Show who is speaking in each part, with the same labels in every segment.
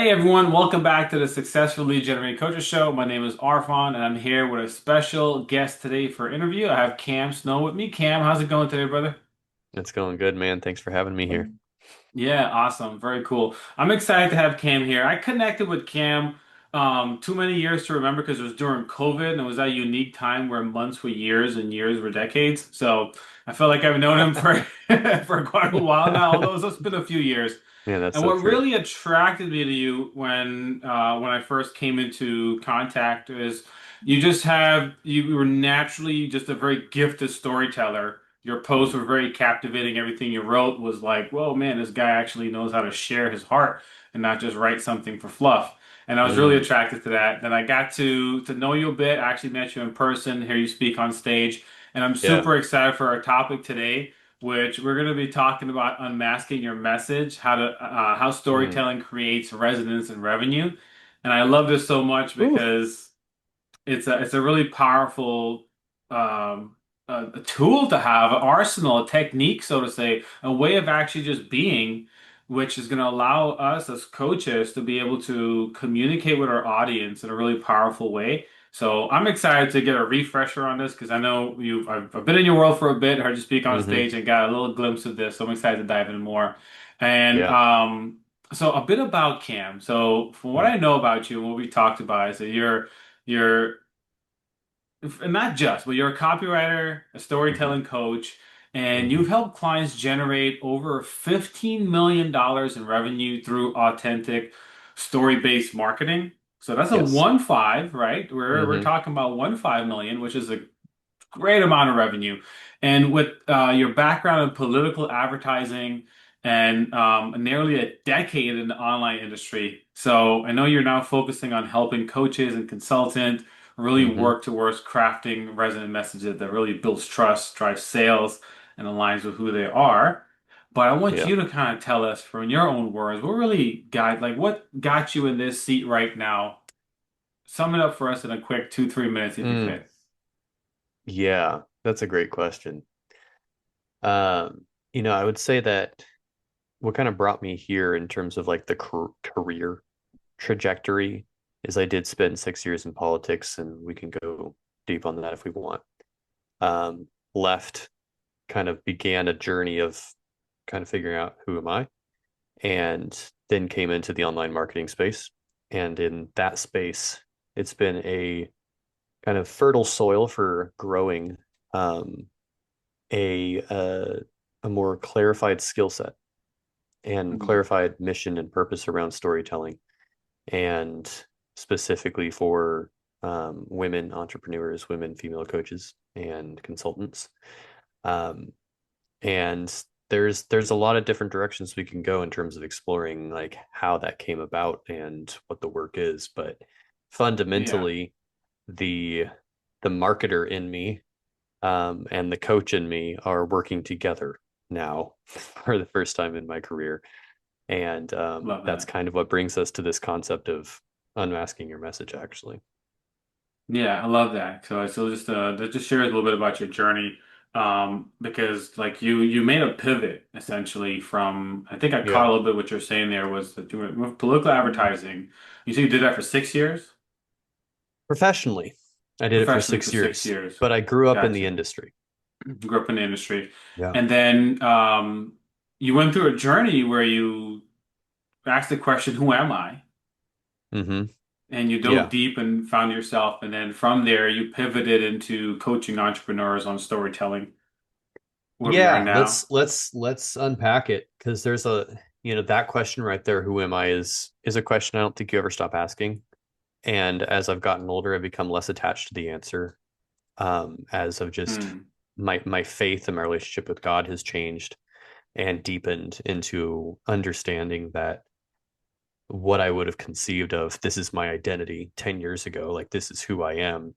Speaker 1: Hey everyone, welcome back to the Successful Lead Generating Coaches Show. My name is Arfan and I'm here with a special guest today for interview. I have Cam Snow with me. Cam, how's it going today, brother?
Speaker 2: It's going good, man. Thanks for having me here.
Speaker 1: Yeah, awesome. Very cool. I'm excited to have Cam here. I connected with Cam too many years to remember because it was during COVID and it was that unique time where months were years and years were decades. So I feel like I've known him for for quite a while now, although it's been a few years.
Speaker 2: Man, that's
Speaker 1: And
Speaker 2: so
Speaker 1: what
Speaker 2: true.
Speaker 1: really attracted me to you when I first came into contact is you were naturally just a very gifted storyteller. Your posts were very captivating. Everything you wrote was like, whoa, man, this guy actually knows how to share his heart and not just write something for fluff. And I was really
Speaker 2: Mm,
Speaker 1: attracted to that. Then I got to know you a bit. I actually met you in person, hear you speak on stage, and I'm
Speaker 2: yeah.
Speaker 1: super excited for our topic today, which we're going to be talking about unmasking your message, how
Speaker 2: Mm.
Speaker 1: storytelling creates resonance and revenue. And I love this so much
Speaker 2: Ooh.
Speaker 1: because it's a really powerful a tool to have, an arsenal, a technique, so to say, a way of actually just being, which is going to allow us as coaches to be able to communicate with our audience in a really powerful way. So I'm excited to get a refresher on this because I know I've been in your world for a bit, heard you speak on
Speaker 2: Hmm.
Speaker 1: stage and got a little glimpse of this. So I'm excited to dive in more. And
Speaker 2: Yeah.
Speaker 1: so a bit about Cam. So from what
Speaker 2: Mm.
Speaker 1: I know about you and what we talked about is that you're and not just, but you're a copywriter, a
Speaker 2: Hmm.
Speaker 1: storytelling coach, and
Speaker 2: Hmm.
Speaker 1: you've helped clients generate over $15 million in revenue through authentic story-based marketing. So that's a
Speaker 2: Yes.
Speaker 1: 1.5, right? We're
Speaker 2: Hmm.
Speaker 1: talking about 1.5 million, which is a great amount of revenue. And with your background in political advertising and nearly a decade in the online industry, so I know you're now focusing on helping coaches and consultants really
Speaker 2: Hmm.
Speaker 1: work towards crafting resonant messages that really builds trust, drives sales, and aligns with who they are. But I want
Speaker 2: Yeah.
Speaker 1: you to kind of tell us from your own words, what got you in this seat right now? Sum it up for us in a quick 2, 3 minutes if you
Speaker 2: Mm.
Speaker 1: could.
Speaker 2: Yeah. That's a great question. Um, I would say that what kind of brought me here in terms of like the career trajectory is I did spend 6 years in politics, and we can go deep on that if we want. Um, Left, kind of began a journey of kind of figuring out who am I, and then came into the online marketing space. And in that space, it's been a kind of fertile soil for growing um, a, a a more clarified skill set and
Speaker 1: Mhm.
Speaker 2: clarified mission and purpose around storytelling, and specifically for women entrepreneurs, women female coaches, and consultants. Um, and there's a lot of different directions we can go in terms of exploring like how that came about and what the work is, but
Speaker 1: Yeah.
Speaker 2: fundamentally the the marketer in me and the coach in me are working together now for the first time in my career, and
Speaker 1: Love
Speaker 2: that's
Speaker 1: that.
Speaker 2: kind of what brings us to this concept of unmasking your message, actually.
Speaker 1: Yeah, I love that. So just share a little bit about your journey, because like you made a pivot essentially from I think I caught
Speaker 2: Yeah.
Speaker 1: a little bit what you're saying there was that you were with political advertising. You said you did that for 6 years,
Speaker 2: Professionally, I did it for
Speaker 1: professionally for
Speaker 2: six
Speaker 1: six
Speaker 2: years,
Speaker 1: years.
Speaker 2: but I grew up in the
Speaker 1: Gotcha.
Speaker 2: industry.
Speaker 1: Grew up in the industry,
Speaker 2: Yeah.
Speaker 1: and then you went through a journey where you asked the question, "Who am I?"
Speaker 2: Hmm.
Speaker 1: And you dove
Speaker 2: Yeah.
Speaker 1: deep and found yourself, and then from there you pivoted into coaching entrepreneurs on storytelling, where we are
Speaker 2: Yeah,
Speaker 1: now.
Speaker 2: let's unpack it, because there's that question right there, who am I, is a question I don't think you ever stop asking. And as I've gotten older, I've become less attached to the answer. As of just
Speaker 1: Hmm.
Speaker 2: my faith and my relationship with God has changed and deepened into understanding that what I would have conceived of, this is my identity 10 years ago, like this is who I am,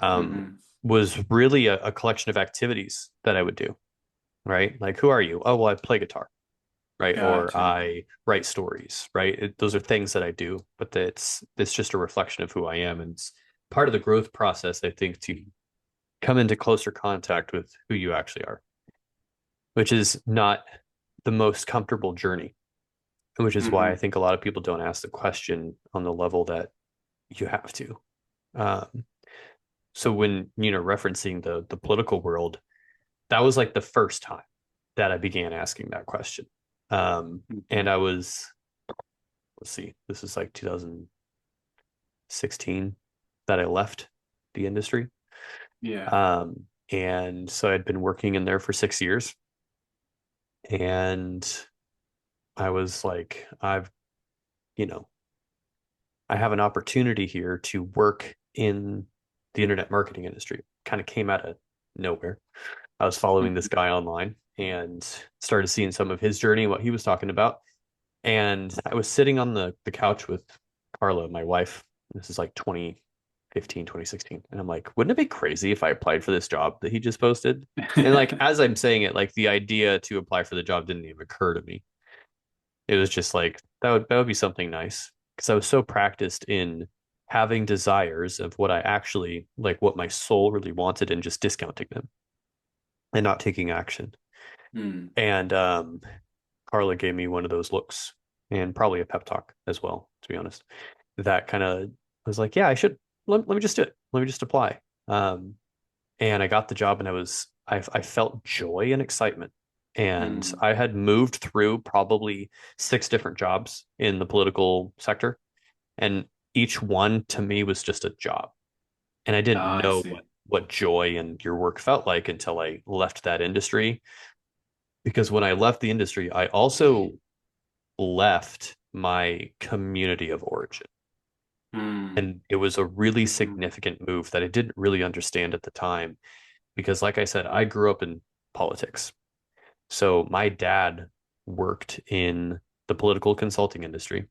Speaker 2: um,
Speaker 1: Hmm.
Speaker 2: was really a collection of activities that I would do, right? Like, who are you? Oh, well, I play guitar, right? Or
Speaker 1: Gotcha.
Speaker 2: I write stories, right? Those are things that I do, but it's just a reflection of who I am. And it's part of the growth process, I think, to come into closer contact with who you actually are, which is not the most comfortable journey. which is why I
Speaker 1: Hmm.
Speaker 2: think a lot of people don't ask the question on the level that you have to. Um, so when, referencing the political world, that was like the first time that I began asking that question. And
Speaker 1: Hmm.
Speaker 2: I was, let's see, this is like 2016 that I left the industry.
Speaker 1: Yeah.
Speaker 2: And so I'd been working in there for 6 years. And I was like, you know, I have an opportunity here to work in the internet marketing industry. Kind of came out of nowhere. I was following this
Speaker 1: Hmm.
Speaker 2: guy online and started seeing some of his journey and what he was talking about. And I was sitting on the couch with Carla, my wife. This is like 2015, 2016. And I'm like, wouldn't it be crazy if I applied for this job that he just posted? And like, as I'm saying it, like the idea to apply for the job didn't even occur to me. It was just like, that would be something nice. Because I was so practiced in having desires of what I actually like, what my soul really wanted, and just discounting them and not taking action.
Speaker 1: Hmm.
Speaker 2: And Carla gave me one of those looks and probably a pep talk as well, to be honest. That kind of was like, yeah, I should let me just do it. Let me just apply. And I got the job and I felt joy and excitement. And
Speaker 1: Hmm.
Speaker 2: I had moved through probably 6 different jobs in the political sector. And each one to me was just a job. And I didn't
Speaker 1: Ah, I
Speaker 2: know
Speaker 1: see.
Speaker 2: what joy and your work felt like until I left that industry. Because when I left the industry, I also left my community of origin.
Speaker 1: Hmm.
Speaker 2: And it was a really
Speaker 1: Hmm.
Speaker 2: significant move that I didn't really understand at the time. Because, like I said, I grew up in politics. So my dad worked in the political consulting industry.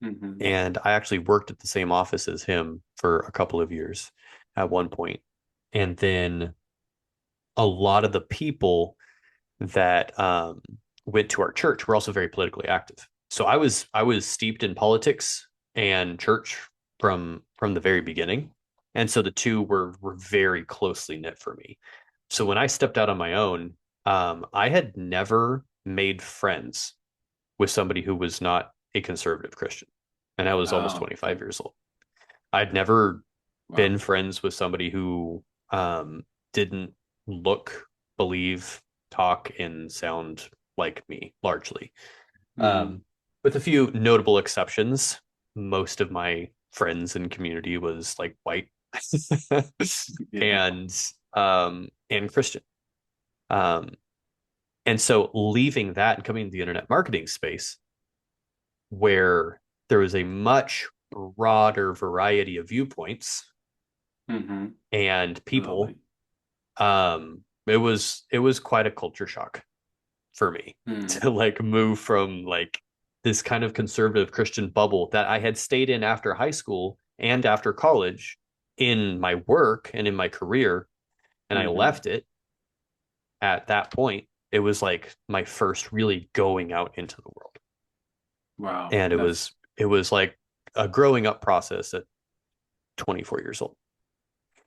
Speaker 1: Hmm.
Speaker 2: And I actually worked at the same office as him for a couple of years at one point. And then a lot of the people that went to our church were also very politically active. So I was steeped in politics and church from the very beginning, and so the two were very closely knit for me. So when I stepped out on my own, I had never made friends with somebody who was not a conservative Christian, and I was almost
Speaker 1: Oh,
Speaker 2: 25
Speaker 1: okay.
Speaker 2: years old. I'd never
Speaker 1: Wow.
Speaker 2: been friends with somebody who didn't look, believe, talk, and sound like me, largely.
Speaker 1: Hmm.
Speaker 2: Um, with a few notable exceptions, most of my friends and community was like white
Speaker 1: Yeah.
Speaker 2: and Christian. Um, and so leaving that and coming to the internet marketing space where there was a much broader variety of viewpoints
Speaker 1: Hmm.
Speaker 2: and people,
Speaker 1: Absolutely.
Speaker 2: it was quite a culture shock for me
Speaker 1: Hmm.
Speaker 2: to like move from like this kind of conservative Christian bubble that I had stayed in after high school and after college in my work and in my career, and I
Speaker 1: Hmm.
Speaker 2: left it at that point. It was like my first really going out into the world.
Speaker 1: Wow.
Speaker 2: And it
Speaker 1: That's
Speaker 2: was it was like a growing up process at 24 years old.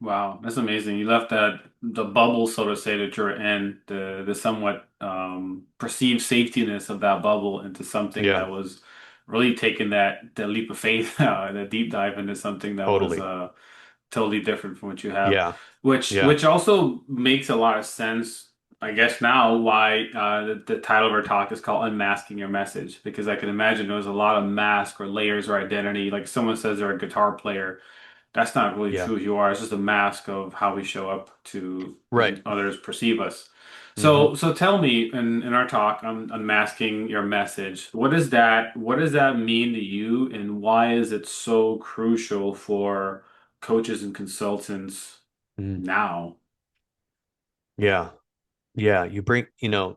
Speaker 1: Wow, that's amazing. You left that the bubble, so to say, that you're in, the somewhat perceived safetiness of that bubble into something
Speaker 2: Yeah,
Speaker 1: that was really taking that leap of faith, that deep dive into something that was
Speaker 2: totally.
Speaker 1: totally different from what you have,
Speaker 2: Yeah,
Speaker 1: which
Speaker 2: yeah.
Speaker 1: also makes a lot of sense, I guess now why the title of our talk is called Unmasking Your Message, because I can imagine there was a lot of mask or layers or identity. Like someone says they're a guitar player, that's not really
Speaker 2: Yeah.
Speaker 1: true who you are. It's just a mask of how we show up to
Speaker 2: Right.
Speaker 1: and others perceive us.
Speaker 2: Hmm.
Speaker 1: So tell me in our talk on unmasking your message, what does that mean to you and why is it so crucial for coaches and consultants
Speaker 2: Mm.
Speaker 1: now?
Speaker 2: Yeah. Yeah. I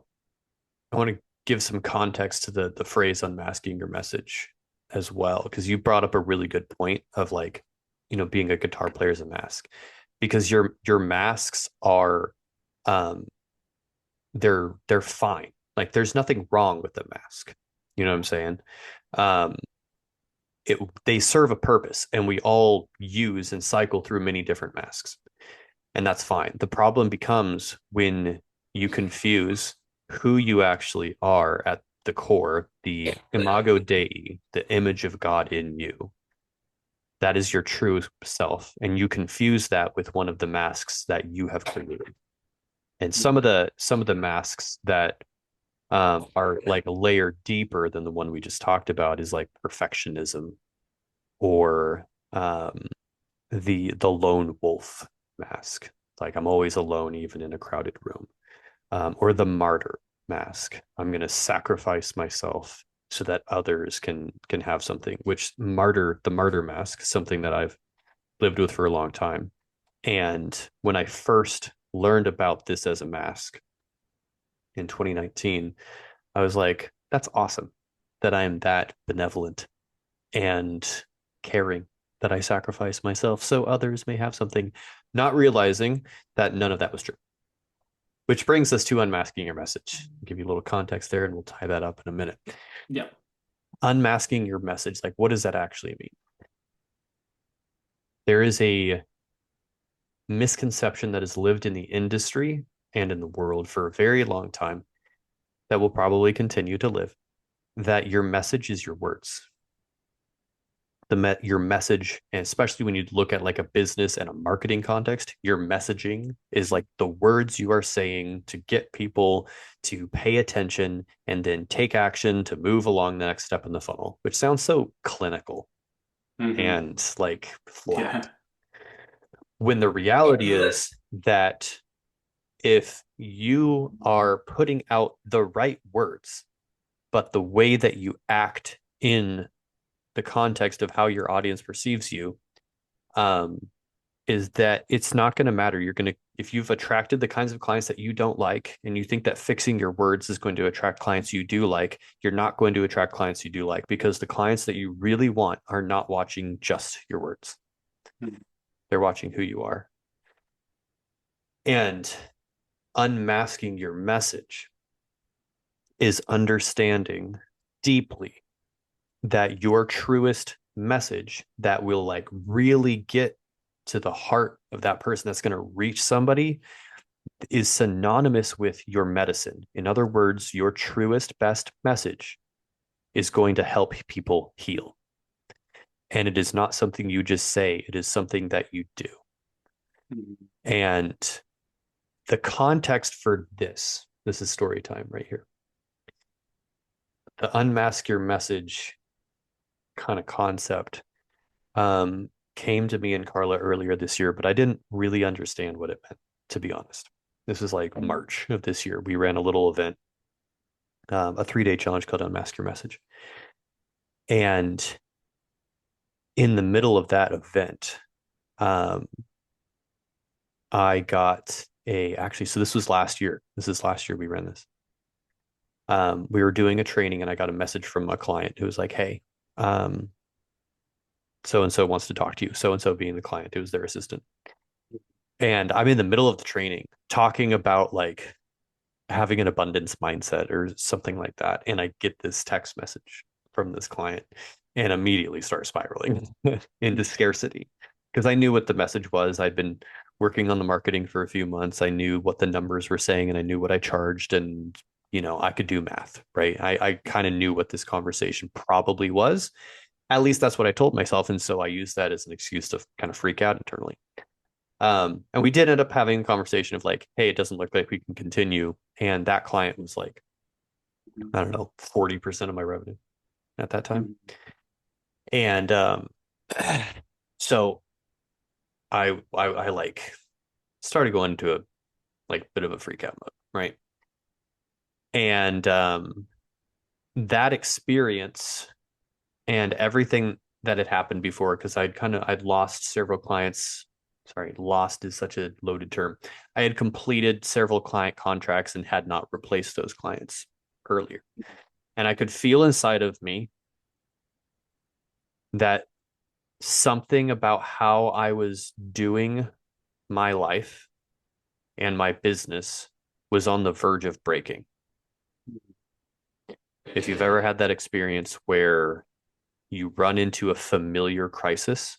Speaker 2: want to give some context to the phrase unmasking your message as well, because you brought up a really good point of like, being a guitar player is a mask. Because your masks are um they're fine. Like there's nothing wrong with the mask. You know what I'm saying? Um they serve a purpose and we all use and cycle through many different masks. And that's fine. The problem becomes when you confuse who you actually are at the core, the imago Dei, the image of God in you. That is your true self, and you confuse that with one of the masks that you have created. And some of the masks that are like a layer deeper than the one we just talked about is like perfectionism or the lone wolf mask. Like I'm always alone, even in a crowded room, or the martyr mask. I'm going to sacrifice myself so that others can have something. Which the martyr mask, something that I've lived with for a long time. And when I first learned about this as a mask in 2019, I was like, that's awesome that I am that benevolent and caring that I sacrifice myself so others may have something, not realizing that none of that was true. Which brings us to unmasking your message. I'll give you a little context there and we'll tie that up in a minute.
Speaker 1: Yeah.
Speaker 2: Unmasking your message, like what does that actually mean? There is a misconception that has lived in the industry and in the world for a very long time that will probably continue to live, that your message is your words. Your message, and especially when you look at like a business and a marketing context, your messaging is like the words you are saying to get people to pay attention and then take action to move along the next step in the funnel, which sounds so clinical
Speaker 1: Hmm.
Speaker 2: and like flat.
Speaker 1: Yeah.
Speaker 2: When the reality is that if you are putting out the right words, but the way that you act in the context of how your audience perceives you, um, is that it's not going to matter. You're going to, if you've attracted the kinds of clients that you don't like, and you think that fixing your words is going to attract clients you do like, you're not going to attract clients you do like because the clients that you really want are not watching just your words. They're watching who you are. And unmasking your message is understanding deeply that your truest message that will like really get to the heart of that person that's going to reach somebody is synonymous with your medicine. In other words, your truest, best message is going to help people heal. And it is not something you just say, it is something that you do. And the context for this is story time right here. The unmask your message kind of concept came to me and Carla earlier this year, but I didn't really understand what it meant, to be honest. This was like March of this year. We ran a little event, a 3-day challenge called Unmask Your Message. And in the middle of that event, um, I got actually, so this was last year. This is last year we ran this. We were doing a training and I got a message from a client who was like, hey, so and so wants to talk to you. So and so being the client, it was their assistant. And I'm in the middle of the training talking about like having an abundance mindset or something like that. And I get this text message from this client and immediately start spiraling into scarcity because I knew what the message was. I'd been working on the marketing for a few months. I knew what the numbers were saying and I knew what I charged and I could do math, right? I kind of knew what this conversation probably was. At least that's what I told myself. And so I used that as an excuse to kind of freak out internally. And we did end up having a conversation of like, hey, it doesn't look like we can continue. And that client was like, I don't know, 40% of my revenue at that time. And so I like started going into a like bit of a freak out mode, right? And that experience and everything that had happened before, because I'd lost several clients. Sorry, lost is such a loaded term. I had completed several client contracts and had not replaced those clients earlier. And I could feel inside of me that something about how I was doing my life and my business was on the verge of breaking. If you've ever had that experience where you run into a familiar crisis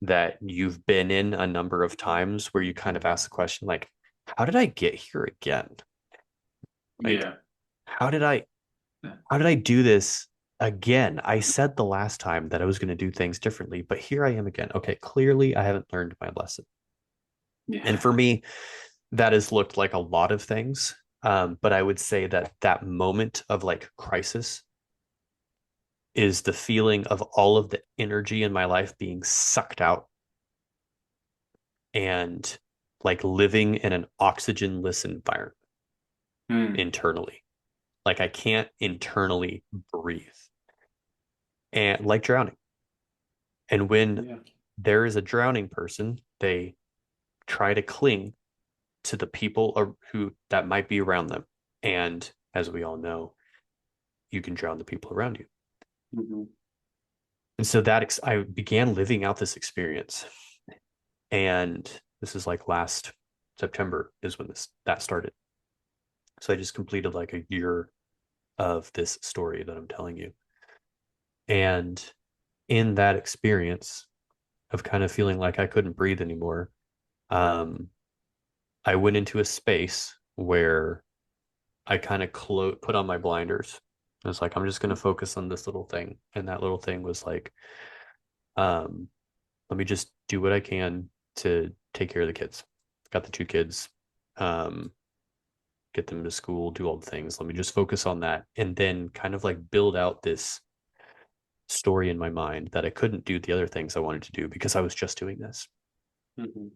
Speaker 2: that you've been in a number of times where you kind of ask the question like, how did I get here again? Like,
Speaker 1: Yeah.
Speaker 2: how did I? how did I do this again? I said the last time that I was going to do things differently, but here I am again. Okay, clearly I haven't learned my lesson. And
Speaker 1: Yeah.
Speaker 2: for me, that has looked like a lot of things. But I would say that that moment of like crisis is the feeling of all of the energy in my life being sucked out and like living in an oxygenless environment
Speaker 1: Mm.
Speaker 2: internally. Like I can't internally breathe and like drowning. And when
Speaker 1: Yeah.
Speaker 2: there is a drowning person, they try to cling to the people who that might be around them. And as we all know, you can drown the people around you.
Speaker 1: Hmm.
Speaker 2: And so that I began living out this experience. And this is like last September is when this that started. So I just completed like a year of this story that I'm telling you. And in that experience of kind of feeling like I couldn't breathe anymore, um, I went into a space where I kind of put on my blinders. I was like, I'm just going to focus on this little thing. And that little thing was like, um, let me just do what I can to take care of the kids. Got the two kids, um, get them to school, do all the things. Let me just focus on that. And then kind of like build out this story in my mind that I couldn't do the other things I wanted to do because I was just doing this,
Speaker 1: Hmm.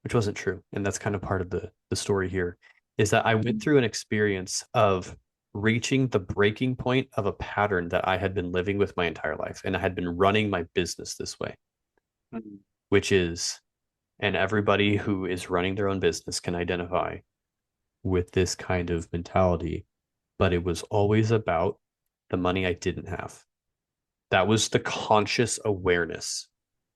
Speaker 2: which wasn't true. And that's kind of part of the story here is that I went through an experience of reaching the breaking point of a pattern that I had been living with my entire life. And I had been running my business this way,
Speaker 1: Hmm.
Speaker 2: which is, and everybody who is running their own business can identify with this kind of mentality, but it was always about the money I didn't have. That was the conscious awareness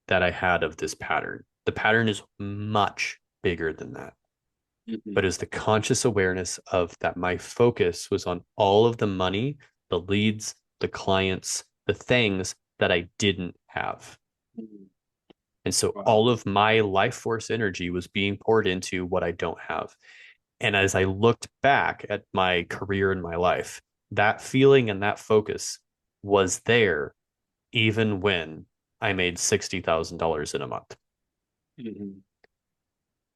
Speaker 2: that I had of this pattern. The pattern is much bigger than that,
Speaker 1: Hmm.
Speaker 2: but is the conscious awareness of that my focus was on all of the money, the leads, the clients, the things that I didn't have.
Speaker 1: Hmm.
Speaker 2: And so
Speaker 1: Wow.
Speaker 2: all of my life force energy was being poured into what I don't have. And as I looked back at my career and my life, that feeling and that focus was there even when I made $60,000 in a month.
Speaker 1: Hmm.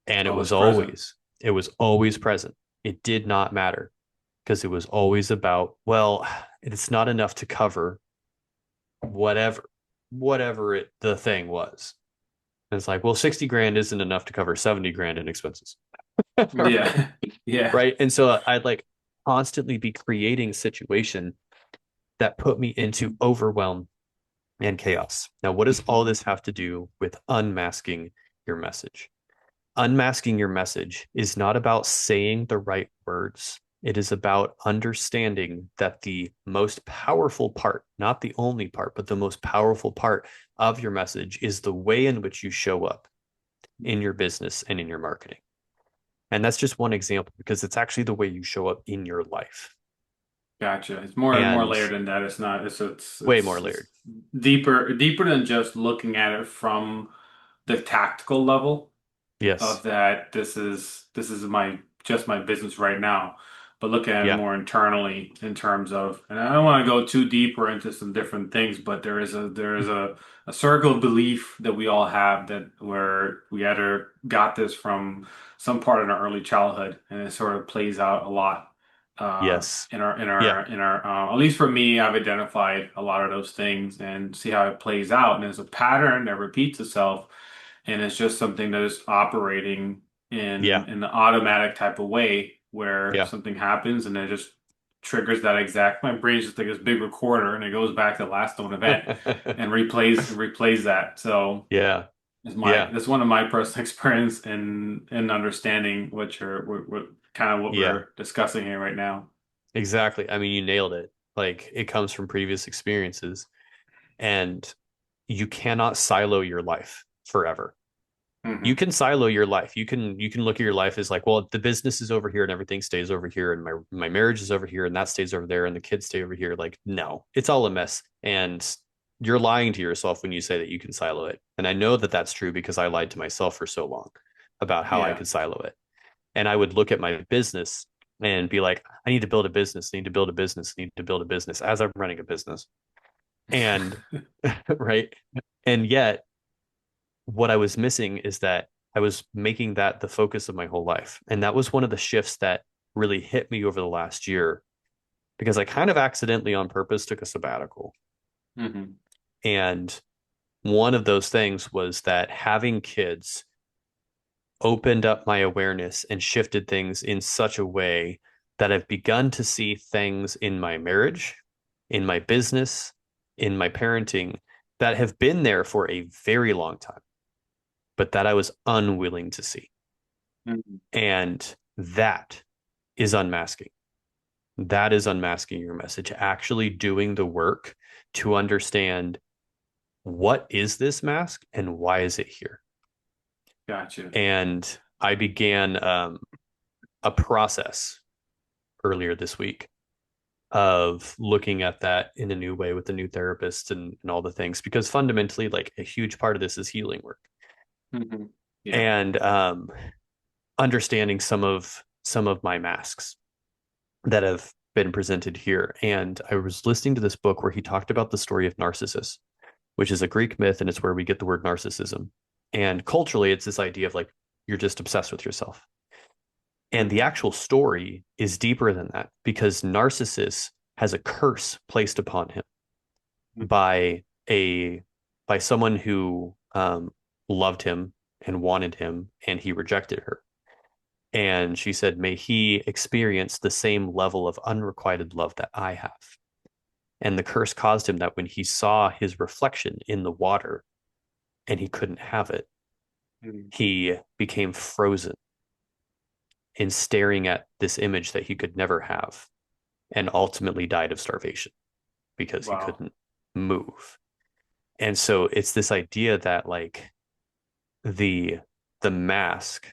Speaker 2: And
Speaker 1: Always present.
Speaker 2: it was always present. It did not matter because it was always about, well, it's not enough to cover whatever, the thing was. And it's like, well, 60 grand isn't enough to cover 70 grand in expenses.
Speaker 1: Yeah. Yeah.
Speaker 2: Right. And so I'd like constantly be creating a situation that put me into overwhelm and chaos. Now, what does all this have to do with unmasking your message? Unmasking your message is not about saying the right words. It is about understanding that the most powerful part, not the only part, but the most powerful part of your message is the way in which you show up in your business and in your marketing. And that's just one example because it's actually the way you show up in your life.
Speaker 1: Gotcha. It's more
Speaker 2: And
Speaker 1: layered than that. It's not.
Speaker 2: way more layered.
Speaker 1: It's deeper than just looking at it from the tactical level
Speaker 2: Yes.
Speaker 1: of that. This is my just my business right now, but look at it
Speaker 2: Yeah.
Speaker 1: more internally in terms of. And I don't want to go too deeper into some different things, but there is a circle of belief that we all have that where we either got this from some part in our early childhood, and it sort of plays out a lot
Speaker 2: Yes.
Speaker 1: in our
Speaker 2: Yeah.
Speaker 1: at least for me, I've identified a lot of those things and see how it plays out. And there's a pattern that repeats itself, and it's just something that is operating
Speaker 2: Yeah.
Speaker 1: in the automatic type of way where
Speaker 2: Yeah.
Speaker 1: something happens and it just triggers that exact. My brain's just like this big recorder, and it goes back to the last known event and replays that. So
Speaker 2: Yeah.
Speaker 1: it's
Speaker 2: Yeah.
Speaker 1: that's one of my personal experience in understanding what kind of what
Speaker 2: Yeah.
Speaker 1: we're discussing here right now.
Speaker 2: Exactly. I mean, you nailed it. Like it comes from previous experiences and you cannot silo your life forever. You
Speaker 1: Hmm.
Speaker 2: can silo your life. You can look at your life as like, well, the business is over here and everything stays over here and my marriage is over here and that stays over there and the kids stay over here. Like, no, it's all a mess. And you're lying to yourself when you say that you can silo it. And I know that that's true because I lied to myself for so long about how I
Speaker 1: Yeah.
Speaker 2: could silo it. And I would look at my business and be like, I need to build a business, I need to build a business, I need to build a business as I'm running a business. And right. And yet, what I was missing is that I was making that the focus of my whole life. And that was one of the shifts that really hit me over the last year because I kind of accidentally on purpose took a sabbatical.
Speaker 1: Hmm.
Speaker 2: And one of those things was that having kids opened up my awareness and shifted things in such a way that I've begun to see things in my marriage, in my business, in my parenting that have been there for a very long time, but that I was unwilling to see.
Speaker 1: Hmm.
Speaker 2: And that is unmasking. That is unmasking your message, actually doing the work to understand what is this mask and why is it here.
Speaker 1: Gotcha.
Speaker 2: And I began a process earlier this week of looking at that in a new way with the new therapist and all the things because fundamentally like a huge part of this is healing work
Speaker 1: Hmm. Yeah.
Speaker 2: and understanding some of my masks that have been presented here. And I was listening to this book where he talked about the story of Narcissus, which is a Greek myth, and it's where we get the word narcissism. And culturally, it's this idea of like you're just obsessed with yourself. And the
Speaker 1: Hmm.
Speaker 2: actual story is deeper than that because Narcissus has a curse placed upon him by a by someone who loved him and wanted him, and he rejected her. And she said, "May he experience the same level of unrequited love that I have." And the curse caused him that when he saw his reflection in the water and he couldn't have it,
Speaker 1: Hmm.
Speaker 2: he became frozen in staring at this image that he could never have and ultimately died of starvation because he
Speaker 1: Wow.
Speaker 2: couldn't move. And so it's this idea that like the the mask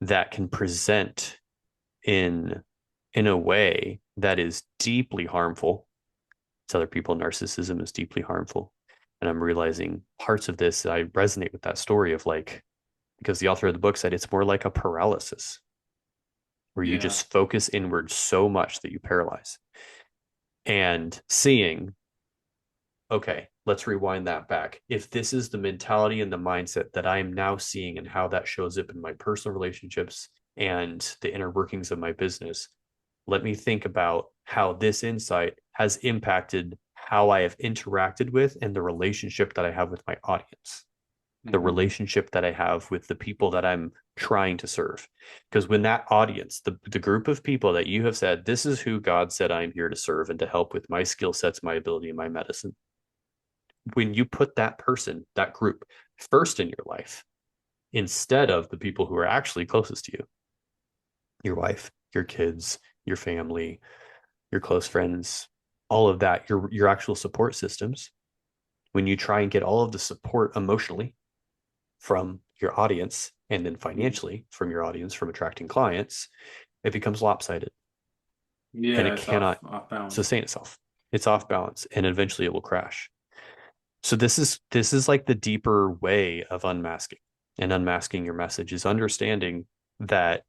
Speaker 2: that can present in in a way that is deeply harmful to other people. Narcissism is deeply harmful. And I'm realizing parts of this, I resonate with that story of like, because the author of the book said it's more like a paralysis where you
Speaker 1: Yeah.
Speaker 2: just focus inward so much that you paralyze. And seeing, okay, let's rewind that back. If this is the mentality and the mindset that I am now seeing and how that shows up in my personal relationships and the inner workings of my business, let me think about how this insight has impacted how I have interacted with and the relationship that I have with my audience, the
Speaker 1: Hmm.
Speaker 2: relationship that I have with the people that I'm trying to serve. Because when that audience, the group of people that you have said, this is who God said I'm here to serve and to help with my skill sets, my ability, and my medicine, when you put that person, that group first in your life, instead of the people who are actually closest to you, your wife, your kids, your family, your close friends, all of that, your actual support systems, when you try and get all of the support emotionally from your audience and then financially from your audience from attracting clients, it becomes lopsided and
Speaker 1: Yeah,
Speaker 2: it
Speaker 1: it's
Speaker 2: cannot
Speaker 1: off balance.
Speaker 2: sustain itself. It's off balance and eventually it will crash. So this is like the deeper way of unmasking and unmasking your message is understanding that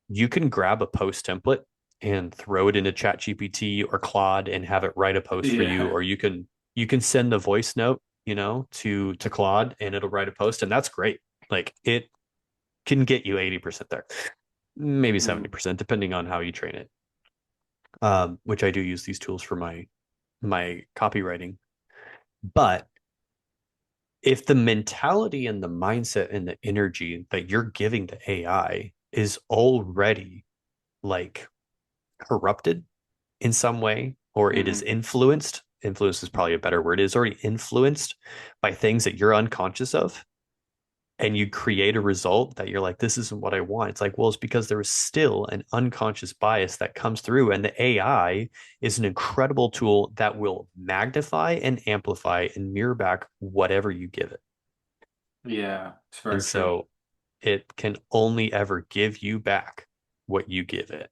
Speaker 2: you can grab a post template and throw it into chat gpt or claude and have it write a post for you,
Speaker 1: Yeah.
Speaker 2: or you can send the voice note, to claude and it'll write a post, and that's great. Like it can get you 80% there, maybe
Speaker 1: Mm.
Speaker 2: 70% depending on how you train it. Which I do use these tools for my copywriting. But if the mentality and the mindset and the energy that you're giving to AI is already like corrupted in some way, or it is
Speaker 1: Hmm.
Speaker 2: influenced is probably a better word, it is already influenced by things that you're unconscious of, and you create a result that you're like, this isn't what I want. It's like, well, it's because there is still an unconscious bias that comes through, and the AI is an incredible tool that will magnify and amplify and mirror back whatever you give it.
Speaker 1: Yeah, it's
Speaker 2: And
Speaker 1: very true.
Speaker 2: so it can only ever give you back what you give it.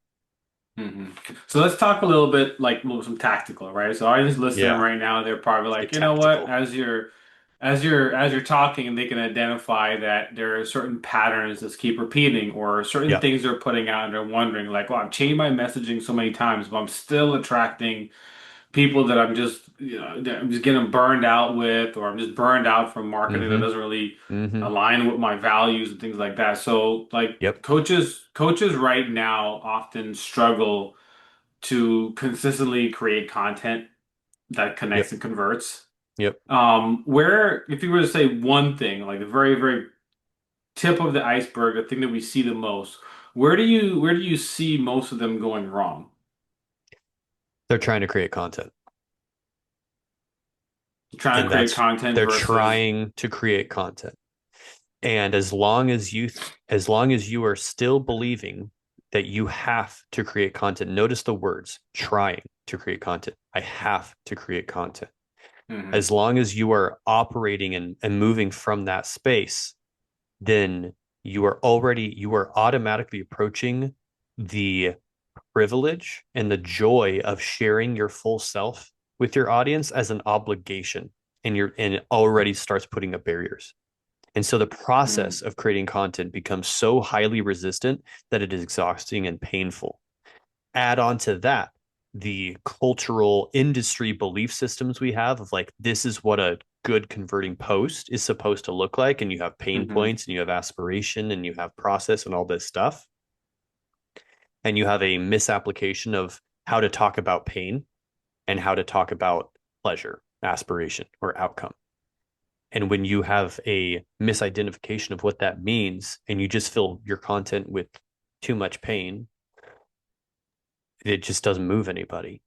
Speaker 1: Hmm. So let's talk a little bit like some tactical, right? So audience listening
Speaker 2: Yeah.
Speaker 1: right now, they're probably
Speaker 2: Get
Speaker 1: like, you know what?
Speaker 2: tactical.
Speaker 1: as you're talking, they can identify that there are certain patterns that keep repeating, or certain
Speaker 2: Yep.
Speaker 1: things they're putting out, and they're wondering, like, well, I've changed my messaging so many times, but I'm still attracting people that that I'm just getting burned out with, or I'm just burned out from marketing that
Speaker 2: Mm-hmm.
Speaker 1: doesn't really
Speaker 2: Mm-hmm.
Speaker 1: align with my values and things like that. So, like,
Speaker 2: Yep.
Speaker 1: coaches right now often struggle to consistently create content that connects
Speaker 2: Yep.
Speaker 1: and converts.
Speaker 2: Yep.
Speaker 1: Where, if you were to say one thing, like the very, very tip of the iceberg, the thing that we see the most, where do you see most of them going wrong?
Speaker 2: They're trying to create content.
Speaker 1: Trying to
Speaker 2: And
Speaker 1: create
Speaker 2: that's
Speaker 1: content
Speaker 2: they're
Speaker 1: versus.
Speaker 2: trying to create content. And as long as you are still believing that you have to create content, notice the words trying to create content. I have to create content.
Speaker 1: Mhm.
Speaker 2: As long as you are operating and moving from that space, then you are automatically approaching the privilege and the joy of sharing your full self with your audience as an obligation. And it already starts putting up barriers. And so the process
Speaker 1: Mm.
Speaker 2: of creating content becomes so highly resistant that it is exhausting and painful. Add on to that the cultural industry belief systems we have of like, this is what a good converting post is supposed to look like. And you have pain
Speaker 1: Hmm.
Speaker 2: points and you have aspiration and you have process and all this stuff. And you have a misapplication of how to talk about pain and how to talk about pleasure, aspiration, or outcome. And when you have a misidentification of what that means and you just fill your content with too much pain, it just doesn't move anybody.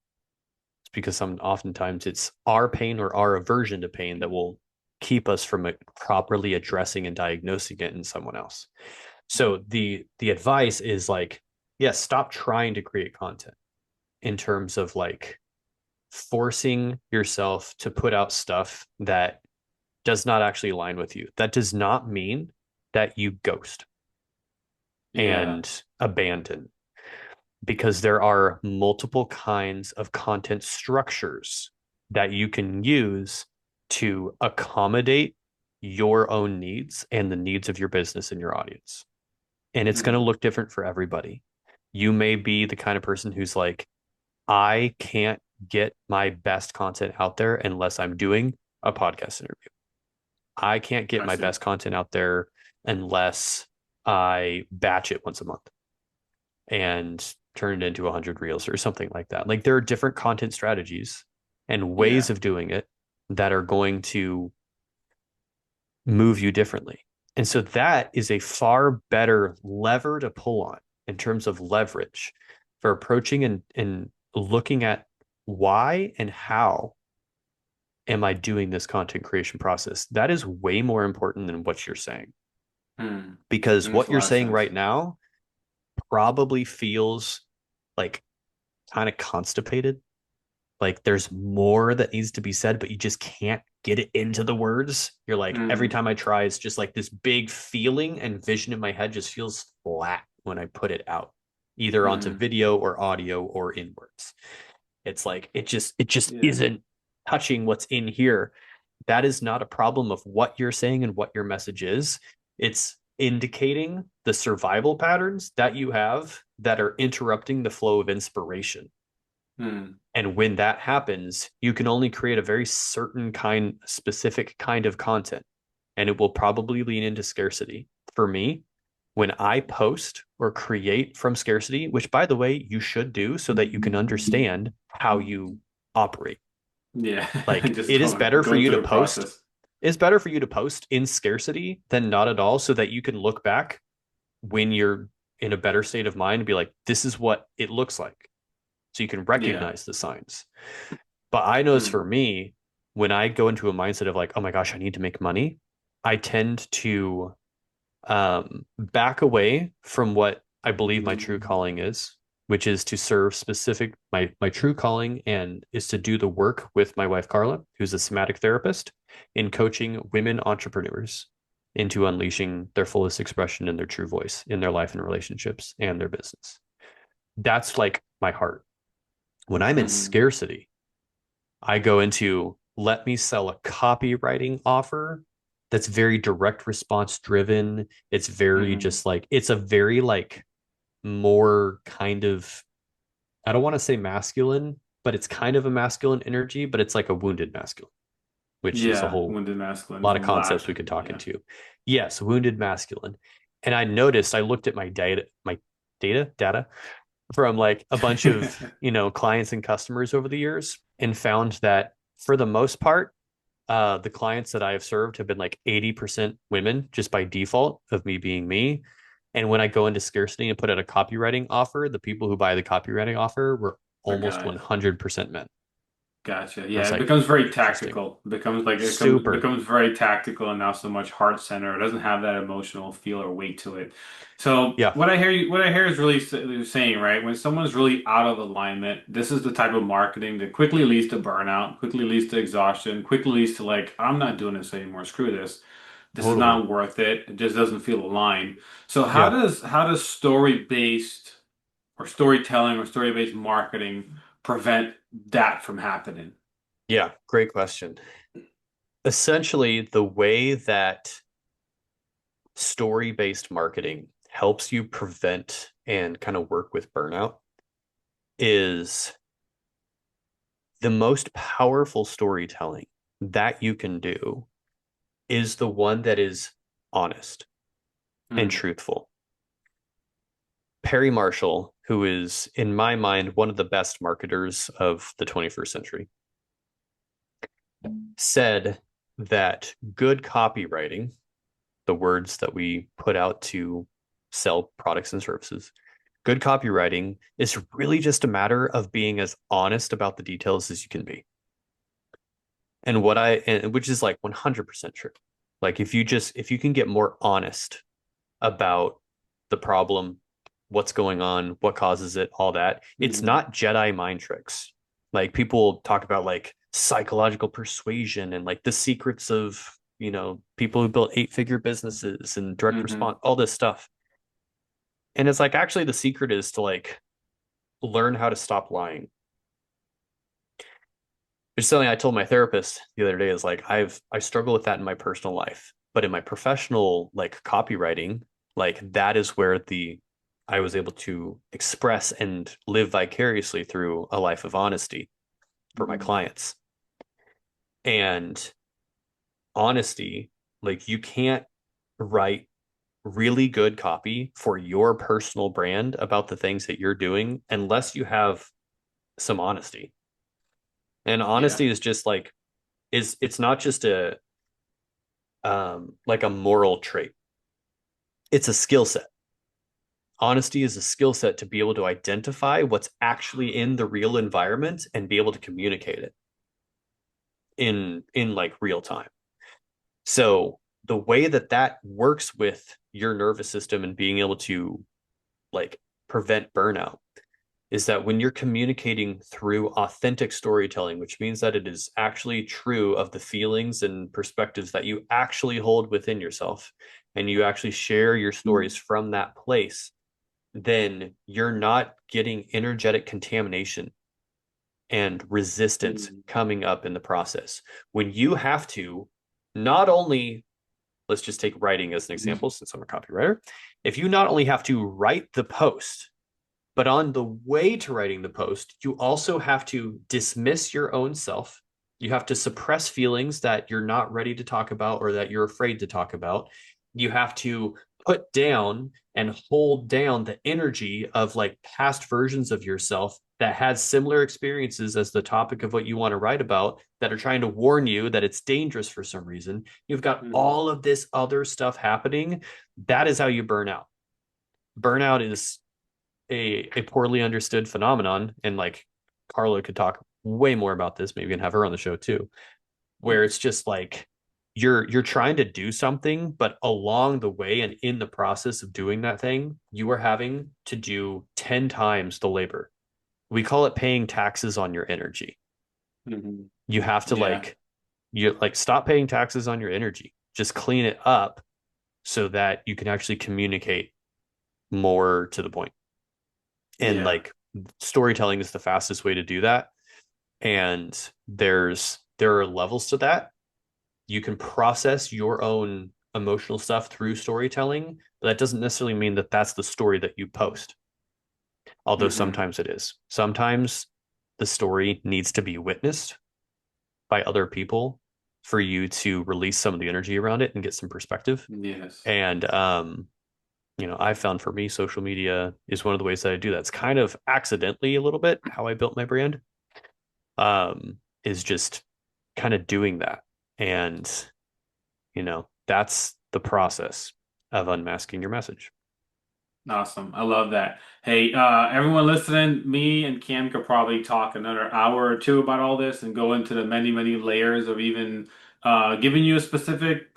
Speaker 2: It's because oftentimes it's our pain or our aversion to pain that will keep us from properly addressing and diagnosing it in someone else. So the advice is like, yes, stop trying to create content in terms of like forcing yourself to put out stuff that does not actually align with you. That does not mean that you ghost
Speaker 1: Yeah.
Speaker 2: and abandon, because there are multiple kinds of content structures that you can use to accommodate your own needs and the needs of your business and your audience. And it's going to
Speaker 1: Mm.
Speaker 2: look different for everybody. You may be the kind of person who's like, I can't get my best content out there unless I'm doing a podcast interview. I can't get
Speaker 1: I
Speaker 2: my
Speaker 1: see.
Speaker 2: best content out there unless I batch it once a month and turn it into 100 reels or something like that. Like there are different content strategies and ways
Speaker 1: Yeah.
Speaker 2: of doing it that are going to move you differently. And so that is a far better lever to pull on in terms of leverage for approaching and looking at why and how am I doing this content creation process. That is way more important than what you're saying.
Speaker 1: Mm.
Speaker 2: Because
Speaker 1: That makes
Speaker 2: what
Speaker 1: a
Speaker 2: you're
Speaker 1: lot of
Speaker 2: saying
Speaker 1: sense.
Speaker 2: right now probably feels like kind of constipated. Like there's more that needs to be said, but you just can't get it into the words. You're like, every
Speaker 1: Mm.
Speaker 2: time I try, it's just like this big feeling and vision in my head just feels flat when I put it out, either onto
Speaker 1: Mm.
Speaker 2: video or audio or in words. It's like it just
Speaker 1: Yeah.
Speaker 2: isn't touching what's in here. That is not a problem of what you're saying and what your message is. It's indicating the survival patterns that you have that are interrupting the flow of inspiration.
Speaker 1: Mm.
Speaker 2: And when that happens, you can only create a very certain kind, specific kind of content, and it will probably lean into scarcity. For me, when I post or create from scarcity, which by the way, you should do so that you can understand how you operate.
Speaker 1: Yeah.
Speaker 2: Like
Speaker 1: Just
Speaker 2: it is
Speaker 1: going
Speaker 2: better for
Speaker 1: going
Speaker 2: you
Speaker 1: through
Speaker 2: to
Speaker 1: the
Speaker 2: post.
Speaker 1: process.
Speaker 2: It's better for you to post in scarcity than not at all, so that you can look back when you're in a better state of mind and be like, this is what it looks like. So you can
Speaker 1: Yeah.
Speaker 2: recognize the signs. But I notice
Speaker 1: Mm.
Speaker 2: for me, when I go into a mindset of like, oh my gosh, I need to make money, I tend to back away from what I believe my true calling is, which is to serve specific my true calling and is to do the work with my wife Carla, who's a somatic therapist, in coaching women entrepreneurs into unleashing their fullest expression in their true voice in their life and relationships and their business. That's like my heart. When I'm in
Speaker 1: Hmm.
Speaker 2: scarcity, I go into let me sell a copywriting offer that's very direct response driven. It's very
Speaker 1: Hmm.
Speaker 2: just like, it's a very like more kind of, I don't want to say masculine, but it's kind of a masculine energy, but it's like a wounded masculine, which is a
Speaker 1: Yeah,
Speaker 2: whole
Speaker 1: wounded masculine
Speaker 2: lot of
Speaker 1: from
Speaker 2: concepts
Speaker 1: Black.
Speaker 2: we could talk
Speaker 1: Yeah.
Speaker 2: into. Yes, wounded masculine. And I noticed, I looked at my data from like a bunch of, clients and customers over the years and found that for the most part, the clients that I have served have been like 80% women just by default of me being me. And when I go into scarcity and put out a copywriting offer, the people who buy the copywriting offer were
Speaker 1: For
Speaker 2: almost
Speaker 1: guys.
Speaker 2: 100% men.
Speaker 1: Gotcha.
Speaker 2: I
Speaker 1: Yeah,
Speaker 2: was
Speaker 1: it
Speaker 2: like,
Speaker 1: becomes very
Speaker 2: interesting.
Speaker 1: tactical. It becomes like it
Speaker 2: Super.
Speaker 1: becomes very tactical and not so much heart center. It doesn't have that emotional feel or weight to it. So
Speaker 2: Yeah,
Speaker 1: what I hear is really saying, right? When someone's really out of alignment, this is the type of marketing that quickly leads to burnout, quickly leads to exhaustion, quickly leads to like, I'm not doing this anymore. Screw this. This is
Speaker 2: totally.
Speaker 1: not worth it. It just doesn't feel aligned. So
Speaker 2: Yeah.
Speaker 1: how does story-based or storytelling or story-based marketing prevent that from happening?
Speaker 2: Yeah. Great question. Essentially, the way that story based marketing helps you prevent and kind of work with burnout is the most powerful storytelling that you can do is the one that is honest and
Speaker 1: Hmm.
Speaker 2: truthful. Perry Marshall, who is, in my mind, one of the best marketers of the 21st century, said that good copywriting, the words that we put out to sell products and services, good copywriting is really just a matter of being as honest about the details as you can be. And which is like 100% true. Like if you can get more honest about the problem, what's going on, what causes it, all that. It's
Speaker 1: Hmm.
Speaker 2: not Jedi mind tricks. Like people talk about like psychological persuasion and like the secrets of, people who built eight-figure businesses and direct
Speaker 1: Hmm.
Speaker 2: response, all this stuff. And it's like actually the secret is to like learn how to stop lying. Which is something I told my therapist the other day is like I struggle with that in my personal life, but in my professional like copywriting, like that is where the I was able to express and live vicariously through a life of honesty for my
Speaker 1: Hmm.
Speaker 2: clients. And honesty, like you can't write really good copy for your personal brand about the things that you're doing unless you have some honesty. And
Speaker 1: Yeah.
Speaker 2: honesty is just like is it's not just a like a moral trait. It's a skill set. Honesty is a skill set to be able to identify what's actually in the real environment and be able to communicate it in like real time. So the way that that works with your nervous system and being able to like prevent burnout is that when you're communicating through authentic storytelling, which means that it is actually true of the feelings and perspectives that you actually hold within yourself, and you actually share your stories from that place, then you're not getting energetic contamination and resistance
Speaker 1: Hmm.
Speaker 2: coming up in the process. When you have to not only, let's just take writing as an example, since I'm a copywriter, if you not only have to write the post, but on the way to writing the post, you also have to dismiss your own self. You have to suppress feelings that you're not ready to talk about or that you're afraid to talk about. You have to put down and hold down the energy of like past versions of yourself that had similar experiences as the topic of what you want to write about that are trying to warn you that it's dangerous for some reason. You've got
Speaker 1: Hmm.
Speaker 2: all of this other stuff happening. That is how you burn out. Burnout is a poorly understood phenomenon, and like Carla could talk way more about this. Maybe we can have her on the show too, where it's just like you're trying to do something, but along the way and in the process of doing that thing, you are having to do 10 times the labor. We call it paying taxes on your energy.
Speaker 1: Hmm.
Speaker 2: You have to
Speaker 1: Yeah.
Speaker 2: like stop paying taxes on your energy. Just clean it up so that you can actually communicate more to the point. And
Speaker 1: Yeah.
Speaker 2: like storytelling is the fastest way to do that. And there's there are levels to that. You can process your own emotional stuff through storytelling, but that doesn't necessarily mean that that's the story that you post, although
Speaker 1: Hmm.
Speaker 2: sometimes it is. Sometimes the story needs to be witnessed by other people for you to release some of the energy around it and get some perspective.
Speaker 1: Yes.
Speaker 2: And I found for me, social media is one of the ways that I do that. It's kind of accidentally a little bit how I built my brand. Is just kind of doing that. And, that's the process of unmasking your message.
Speaker 1: Awesome. I love that. Hey, everyone listening, me and Cam could probably talk another hour or two about all this and go into the many, many layers of even giving you a specific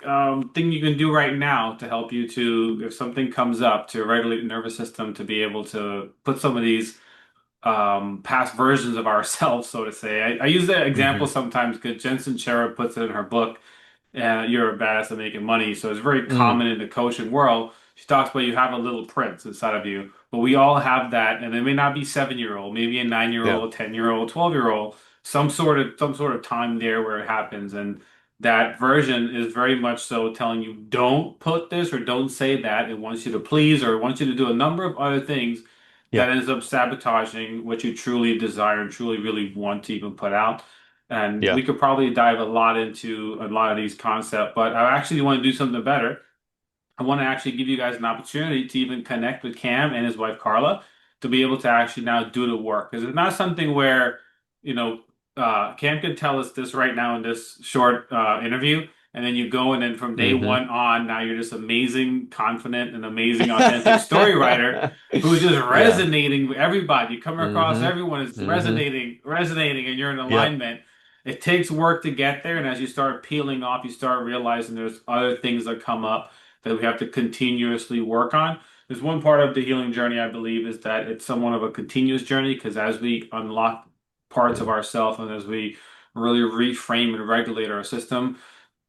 Speaker 1: thing you can do right now to help you to, if something comes up, to regulate the nervous system to be able to put some of these past versions of ourselves, so to say. I use that example
Speaker 2: Mm-hmm.
Speaker 1: sometimes because Jensen Chera puts it in her book, You're a Badass at Making Money. So it's very
Speaker 2: Mm,
Speaker 1: common in the coaching world. She talks about you have a little prince inside of you, but we all have that, and it may not be 7 year old, maybe a 9 year
Speaker 2: yeah.
Speaker 1: old, 10 year old, 12 year old, some sort of time there where it happens, and that version is very much so telling you don't put this or don't say that. It wants you to please or it wants you to do a number of other things
Speaker 2: Yeah.
Speaker 1: that ends up sabotaging what you truly desire and truly really want to even put out. And
Speaker 2: Yeah.
Speaker 1: we could probably dive a lot into a lot of these concepts, but I actually want to do something better. I want to actually give you guys an opportunity to even connect with Cam and his wife Carla to be able to actually now do the work. Because it's not something where, you know, Cam could tell us this right now in this short interview, and then you go and then from day
Speaker 2: Mm-hmm.
Speaker 1: one on, now you're this amazing, confident, and amazing, authentic story writer who's just
Speaker 2: Yeah.
Speaker 1: resonating with everybody. You come across
Speaker 2: Mm-hmm.
Speaker 1: everyone is
Speaker 2: Mm-hmm.
Speaker 1: resonating, and you're in
Speaker 2: Yep.
Speaker 1: alignment. It takes work to get there, and as you start peeling off, you start realizing there's other things that come up that we have to continuously work on. There's one part of the healing journey, I believe, is that it's somewhat of a continuous journey because as we unlock parts of
Speaker 2: Mm,
Speaker 1: ourselves and as we really reframe and regulate our system,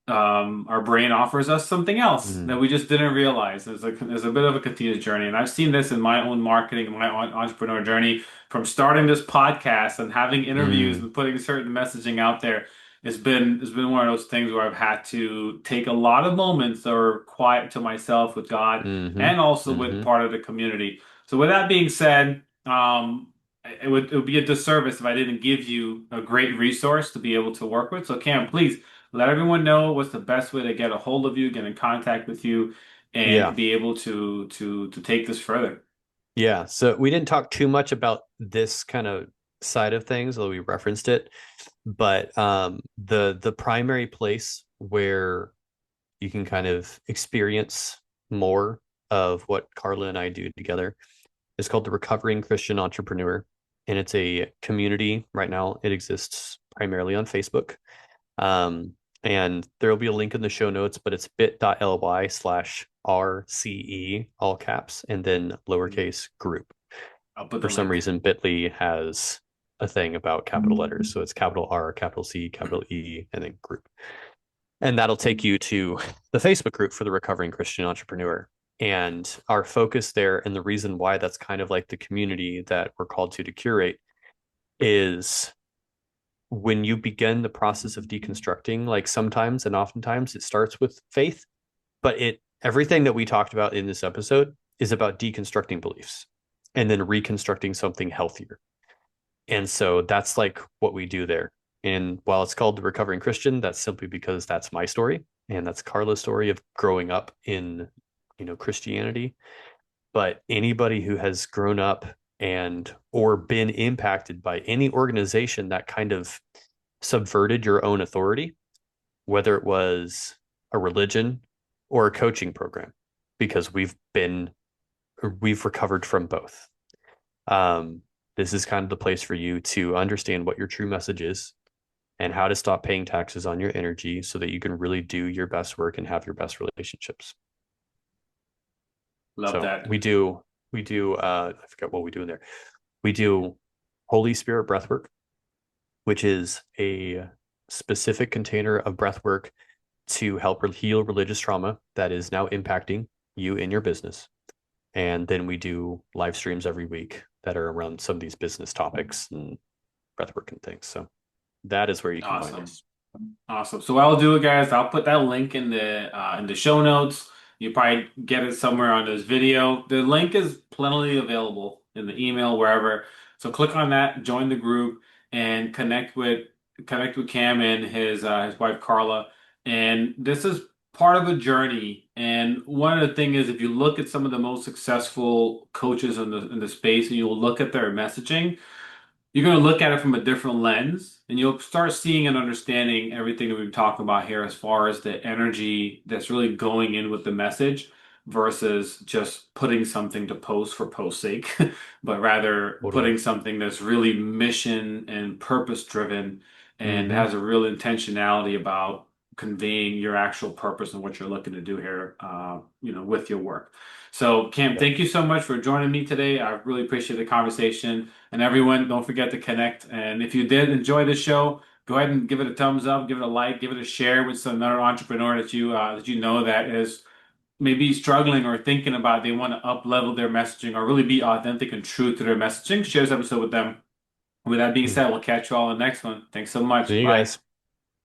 Speaker 1: our brain offers us something else that
Speaker 2: mm,
Speaker 1: we just didn't realize. There's a bit of a continuous journey, and I've seen this in my own marketing and my own entrepreneur journey from starting this podcast and having interviews
Speaker 2: mm,
Speaker 1: and putting certain messaging out there. It's been one of those things where I've had to take a lot of moments that are quiet to myself with God
Speaker 2: mm-hmm.
Speaker 1: and also with
Speaker 2: Mm-hmm.
Speaker 1: part of the community. So with that being said, it would be a disservice if I didn't give you a great resource to be able to work with. So Cam, please let everyone know what's the best way to get a hold of you, get in contact with you,
Speaker 2: Yeah.
Speaker 1: and be able to take this further.
Speaker 2: Yeah. So we didn't talk too much about this kind of side of things, although we referenced it. But the primary place where you can kind of experience more of what Carla and I do together is called the Recovering Christian Entrepreneur. And it's a community right now. It exists primarily on Facebook. Um, and there will be a link in the show notes, but it's bit.ly/RCE, all caps, and then lowercase group.
Speaker 1: I'll put
Speaker 2: For
Speaker 1: the
Speaker 2: some
Speaker 1: link.
Speaker 2: reason, Bitly has a thing about capital letters. So it's capital R, capital C, capital E, and then group. And that'll take you to the Facebook group for the Recovering Christian Entrepreneur. And our focus there, and the reason why that's kind of like the community that we're called to curate, is when you begin the process of deconstructing, like sometimes and oftentimes it starts with faith, but everything that we talked about in this episode is about deconstructing beliefs and then reconstructing something healthier. And so that's like what we do there. And while it's called the Recovering Christian, that's simply because that's my story and that's Carla's story of growing up in, Christianity. But anybody who has grown up and or been impacted by any organization that kind of subverted your own authority, whether it was a religion or a coaching program, because we've recovered from both. Um, this is kind of the place for you to understand what your true message is and how to stop paying taxes on your energy so that you can really do your best work and have your best relationships.
Speaker 1: Love
Speaker 2: So
Speaker 1: that.
Speaker 2: I forget what we do in there. We do Holy Spirit breathwork, which is a specific container of breathwork to help heal religious trauma that is now impacting you in your business. And then we do live streams every week that are around some of these business topics and breathwork and things. So that is where you can find
Speaker 1: Awesome.
Speaker 2: us.
Speaker 1: Awesome. So what I'll do, guys, I'll put that link in the show notes. You probably get it somewhere on this video. The link is plenty available in the email, wherever. So click on that, join the group, and connect with Cam and his wife Carla. And this is part of a journey. And one of the things is, if you look at some of the most successful coaches in the space, and you'll look at their messaging, you're going to look at it from a different lens, and you'll start seeing and understanding everything that we've talked about here as far as the energy that's really going in with the message versus just putting something to post for post's sake, but rather
Speaker 2: Totally.
Speaker 1: putting something that's really mission and purpose driven and
Speaker 2: Mm-hmm.
Speaker 1: has a real intentionality about conveying your actual purpose and what you're looking to do here, with your work. So, Cam,
Speaker 2: Yep.
Speaker 1: thank you so much for joining me today. I really appreciate the conversation. And everyone, don't forget to connect. And if you did enjoy this show, go ahead and give it a thumbs up, give it a like, give it a share with some another entrepreneur that you know that is maybe struggling or thinking about they want to up level their messaging or really be authentic and true to their messaging. Share this episode with them. With that being
Speaker 2: Mm.
Speaker 1: said, we'll catch you all in the next one. Thanks so much.
Speaker 2: See you
Speaker 1: Bye.
Speaker 2: guys.